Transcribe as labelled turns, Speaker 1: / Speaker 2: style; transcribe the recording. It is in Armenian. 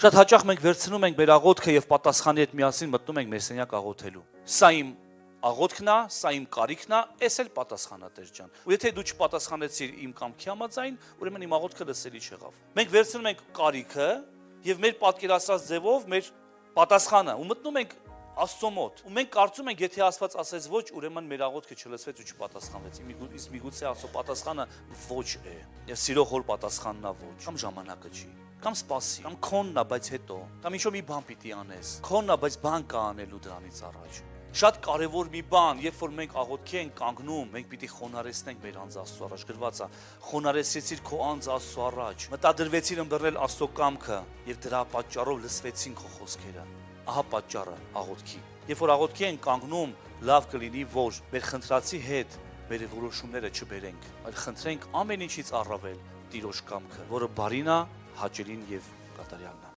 Speaker 1: Շատ հաճախ մենք վերցնում ենք մեր աղոթքը եւ պատասխանի հետ միասին մտնում ենք մեր սենյակ աղոթելու։ Սա իմ աղոթքն է, սա իմ կարիքն է, էս էլ պատասխանա Տեր ջան։ Ու եթե դու չպատասխանեցիր իմ կամքի համաձայն, ուրեմն իմ աղոթքը լսելի չեղավ։ Մենք վերցնում ենք կարիքը եւ մեր պատկերացրած ձևով մեր պատասխանը ու մտնում ենք Աստծո մոտ։ Ու մենք կարծում ենք, եթե Աստված ասեց ոչ, ուրեմն մեր աղոթքը չլսվեց ու չպատասխանվեց։ Իսկ միգուցե Աստծո պատասխանը ոչ է։ Եվ սիրող հոր պատասխանն է ոչ, կամ ժամանակը չի, կամ սպասի, կամ քոնն է, բայց հետո, կամ ինչ-որ մի բան պիտի անես։ Քոնն է, բայց բան կա անելու դրանից առաջ։ Շատ կարևոր մի բան, երբ որ մենք աղոթքի ենք կանգնում, մենք պիտի խոնարհեցնենք մեր անձ Աստծո առաջ, գրված է, խոնարհեցրիր քո անձ Աստծո առաջ, մտադրվեցիր ըմբռնել Աստծո կամքը եւ դրա պատճառով լսվեցին քո խոսքերը։ Ահա պատճառը աղոթքի։ Երբ որ աղոթքի ենք կանգնում, լավ կլինի, որ մեր խնդրածի հետ մեր որոշումները չբերենք, այլ խնդրենք ամեն ինչից առավել Տիրոջ կամքը, որը բարին է, հաճելին եւ կատարյալն է։